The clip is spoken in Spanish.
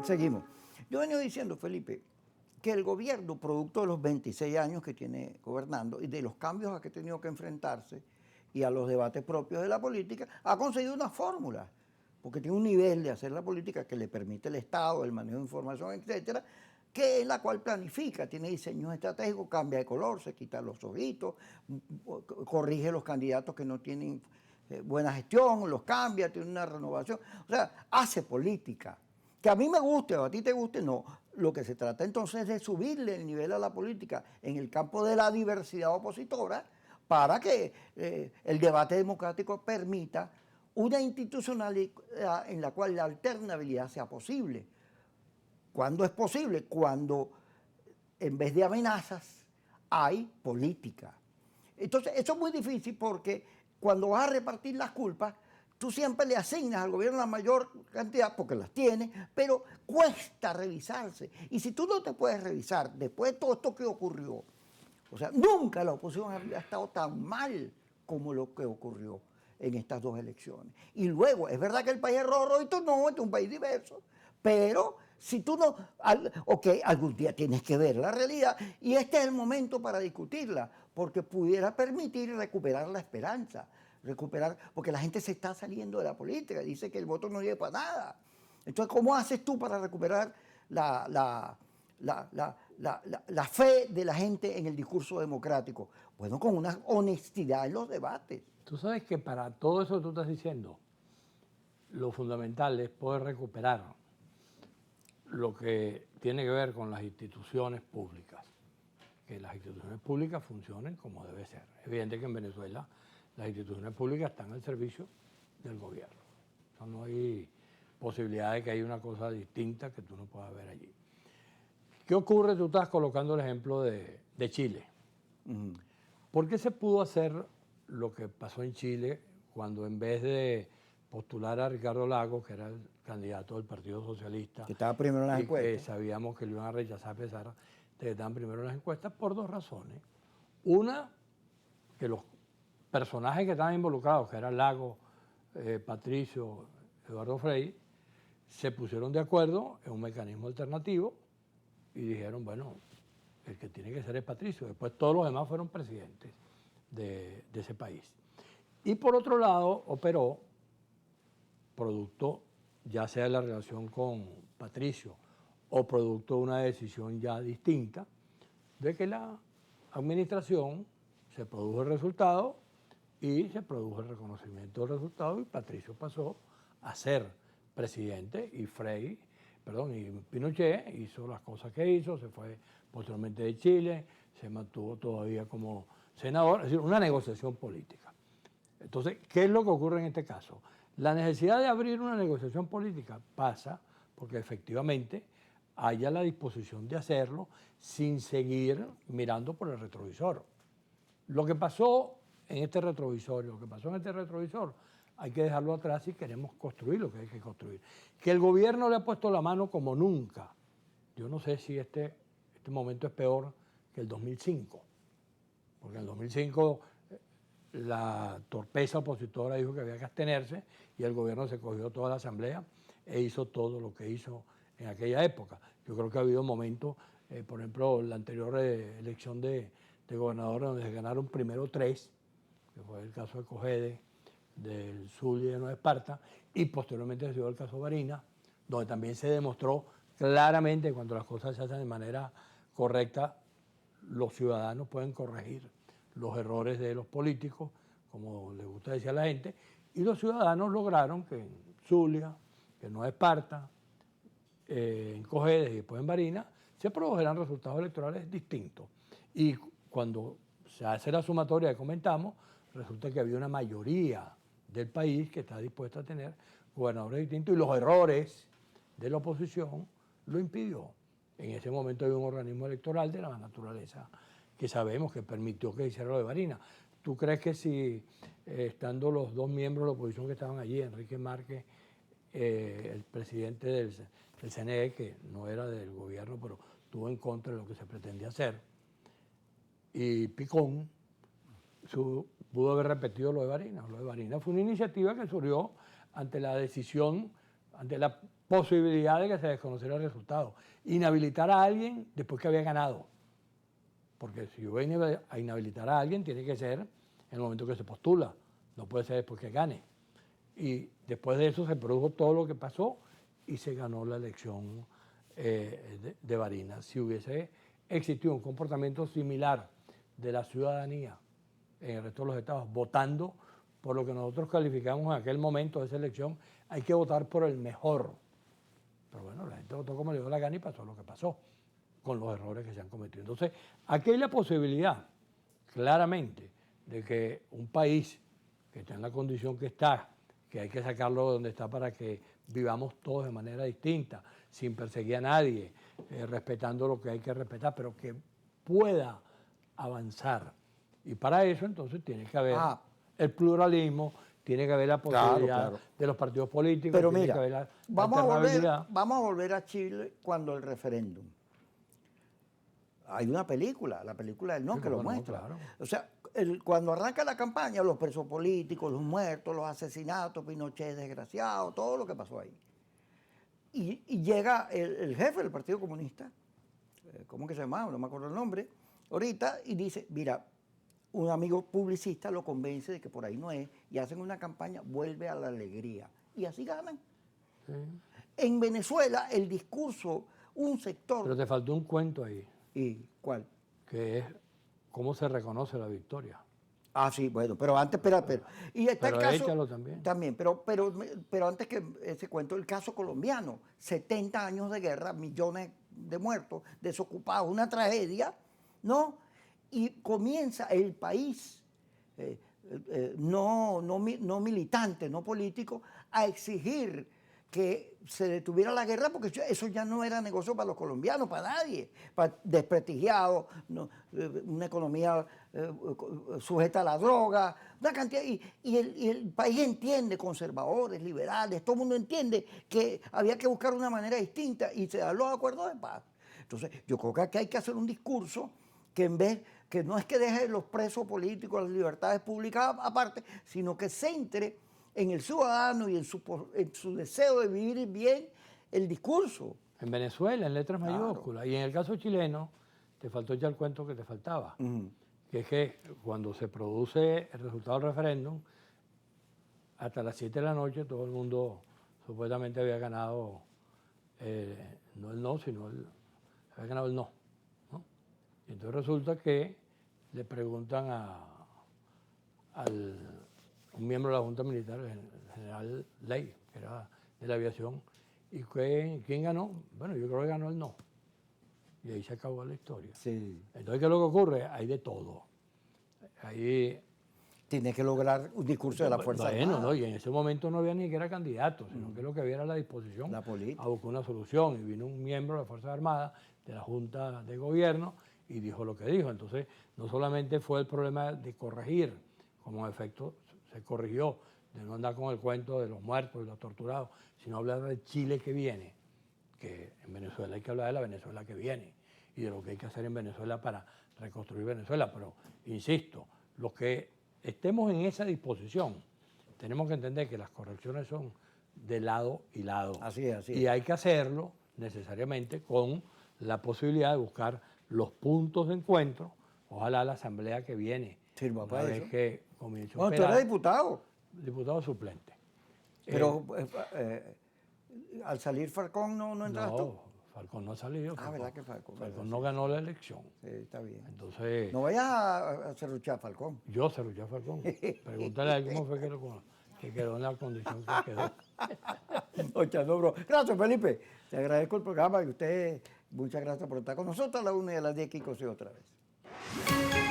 Seguimos. Yo vengo diciendo, Felipe, que el gobierno, producto de los 26 años que tiene gobernando y de los cambios a que ha tenido que enfrentarse y a los debates propios de la política, ha conseguido una fórmula, porque tiene un nivel de hacer la política que le permite el Estado, el manejo de información, etcétera, que es la cual planifica, tiene diseños estratégicos, cambia de color, se quita los ojitos, corrige los candidatos que no tienen buena gestión, los cambia, tiene una renovación, o sea, hace política. Que a mí me guste o a ti te guste, no. Lo que se trata entonces es de subirle el nivel a la política en el campo de la diversidad opositora para que el debate democrático permita una institucionalidad en la cual la alternabilidad sea posible. ¿Cuándo es posible? Cuando en vez de amenazas hay política. Entonces, eso es muy difícil porque cuando vas a repartir las culpas, tú siempre le asignas al gobierno la mayor cantidad, porque las tiene, pero cuesta revisarse. Y si tú no te puedes revisar después de todo esto que ocurrió, o sea, nunca la oposición había estado tan mal como lo que ocurrió en estas dos elecciones. Y luego, es verdad que el país es rojo y tú no, este es un país diverso, pero si tú no, ok, algún día tienes que ver la realidad y este es el momento para discutirla, porque pudiera permitir recuperar la esperanza, recuperar, porque la gente se está saliendo de la política, dice que el voto no llega para nada. Entonces, ¿cómo haces tú para recuperar la fe de la gente en el discurso democrático? Bueno, con una honestidad en los debates. Tú sabes que para todo eso que tú estás diciendo, lo fundamental es poder recuperar lo que tiene que ver con las instituciones públicas, que las instituciones públicas funcionen como debe ser. Es evidente que en Venezuela las instituciones públicas están al servicio del gobierno. O sea, no hay posibilidad de que haya una cosa distinta que tú no puedas ver allí. ¿Qué ocurre? Tú estás colocando el ejemplo de Chile. ¿Por qué se pudo hacer lo que pasó en Chile cuando en vez de postular a Ricardo Lagos, que era el candidato del Partido Socialista, que estaba primero en las y que encuestas, sabíamos que lo iban a rechazar a pesar de que estaban primero en las encuestas? Por dos razones. Una, que los personajes que estaban involucrados, que eran Lagos, Patricio, Eduardo Frei, se pusieron de acuerdo en un mecanismo alternativo y dijeron, bueno, el que tiene que ser es Patricio. Después todos los demás fueron presidentes de ese país. Y por otro lado, operó, producto ya sea de la relación con Patricio o producto de una decisión ya distinta, de que la administración se produjo el resultado y se produjo el reconocimiento del resultado y Patricio pasó a ser presidente y y Pinochet hizo las cosas que hizo, se fue posteriormente de Chile, se mantuvo todavía como senador, es decir, una negociación política. Entonces, ¿qué es lo que ocurre en este caso? La necesidad de abrir una negociación política pasa porque efectivamente haya la disposición de hacerlo sin seguir mirando por el retrovisor. Lo que pasó en este retrovisor, hay que dejarlo atrás si queremos construir lo que hay que construir. Que el gobierno le ha puesto la mano como nunca. Yo no sé si este momento es peor que el 2005, porque en el 2005 la torpeza opositora dijo que había que abstenerse y el gobierno se cogió toda la asamblea e hizo todo lo que hizo en aquella época. Yo creo que ha habido momentos, por ejemplo, la anterior elección de gobernador donde se ganaron primero 3, que fue el caso de Cogede, del Zulia y de Nueva Esparta, y posteriormente se dio el caso Barinas, donde también se demostró claramente que cuando las cosas se hacen de manera correcta, los ciudadanos pueden corregir los errores de los políticos, como les gusta decir a la gente, y los ciudadanos lograron que en Zulia, que en Nueva Esparta, en Cojedes y después en Barinas, se produjeran resultados electorales distintos. Y cuando se hace la sumatoria que comentamos, resulta que había una mayoría del país que está dispuesta a tener gobernadores distintos y los errores de la oposición lo impidió. En ese momento había un organismo electoral de la naturaleza que sabemos que permitió que hiciera lo de Barinas. ¿Tú crees que si, estando los dos miembros de la oposición que estaban allí, Enrique Márquez, el presidente del CNE, que no era del gobierno, pero estuvo en contra de lo que se pretendía hacer, y Picón, pudo haber repetido lo de Barinas? Lo de Barinas fue una iniciativa que surgió ante la decisión ante la posibilidad de que se desconociera el resultado. Inhabilitar a alguien después que había ganado. Porque si yo voy a inhabilitar a alguien, tiene que ser en el momento que se postula, no puede ser después que gane. Y después de eso se produjo todo lo que pasó y se ganó la elección de Barinas. Si hubiese existido un comportamiento similar de la ciudadanía en el resto de los estados, votando por lo que nosotros calificamos en aquel momento de esa elección, hay que votar por el mejor. Pero bueno, la gente votó como le dio la gana y pasó lo que pasó, con los errores que se han cometido. Entonces, aquí hay la posibilidad, claramente, de que un país que está en la condición que está, que hay que sacarlo de donde está para que vivamos todos de manera distinta, sin perseguir a nadie, respetando lo que hay que respetar, pero que pueda avanzar. Y para eso, entonces, tiene que haber el pluralismo, tiene que haber la posibilidad de los partidos políticos, pero tiene mira, que haber la vamos a volver a Chile cuando el referéndum. Hay una película, la película del No, que lo muestra. Claro. O sea, cuando arranca la campaña, los presos políticos, los muertos, los asesinatos, Pinochet desgraciado, todo lo que pasó ahí. Y llega el jefe del Partido Comunista, ¿cómo que se llamaba? No me acuerdo el nombre, ahorita, y dice, mira, un amigo publicista lo convence de que por ahí no es, y hacen una campaña, vuelve a la alegría. Y así ganan. Sí. En Venezuela, el discurso, un sector... Pero te faltó un cuento ahí. ¿Y cuál? Que es cómo se reconoce la victoria. Ah, sí, bueno, pero antes, espera. Y está pero el caso... échalo también. También, pero antes que ese cuento, el caso colombiano, 70 años de guerra, millones de muertos, desocupados, una tragedia, ¿no? Y comienza el país, no militante, no político, a exigir que se detuviera la guerra, porque eso ya no era negocio para los colombianos, para nadie, para desprestigiados, no, una economía sujeta a la droga, una cantidad, y el país entiende, conservadores, liberales, todo el mundo entiende que había que buscar una manera distinta y se dan los acuerdos de paz. Entonces, yo creo que aquí hay que hacer un discurso que en vez, que no es que deje los presos políticos, las libertades públicas aparte, sino que centre en el ciudadano y en su deseo de vivir bien el discurso. En Venezuela, en letras mayúsculas. Y en el caso chileno, te faltó ya el cuento que te faltaba. Que es que cuando se produce el resultado del referéndum, hasta las 7 de la noche todo el mundo supuestamente había ganado, no el no, sino había ganado el no. Y entonces resulta que le preguntan a un miembro de la Junta Militar, el general Ley, que era de la aviación, ¿y quién ganó? Bueno, yo creo que ganó el no. Y ahí se acabó la historia. Sí. Entonces, ¿qué es lo que ocurre? Hay de todo. Ahí... Tiene que lograr un discurso de la Fuerza Armada. No, y en ese momento no había ni siquiera candidato, sino que lo que había era la disposición a buscar una solución. Y vino un miembro de la Fuerza Armada, de la Junta de Gobierno, y dijo lo que dijo. Entonces, no solamente fue el problema de corregir, como en efecto se corrigió, de no andar con el cuento de los muertos y los torturados, sino hablar del Chile que viene, que en Venezuela hay que hablar de la Venezuela que viene y de lo que hay que hacer en Venezuela para reconstruir Venezuela. Pero, insisto, los que estemos en esa disposición, tenemos que entender que las correcciones son de lado y lado. Así es. Y hay que hacerlo necesariamente con la posibilidad de buscar los puntos de encuentro. Ojalá la asamblea que viene, sirva una vez que comience tú eres diputado. Diputado suplente. Pero al salir Falcón no entras tú. No, Falcón no ha salido. ¿Verdad que Falcón? Falcón no ganó la elección. Sí, está bien. Entonces... No vayas a serruchar a Falcón. Yo serruché a Falcón. Pregúntale a él cómo fue que quedó en la condición que quedó. No, bro. Gracias, Felipe. Te agradezco el programa y usted, muchas gracias por estar con nosotros a la 1 y a las 10 que otra vez.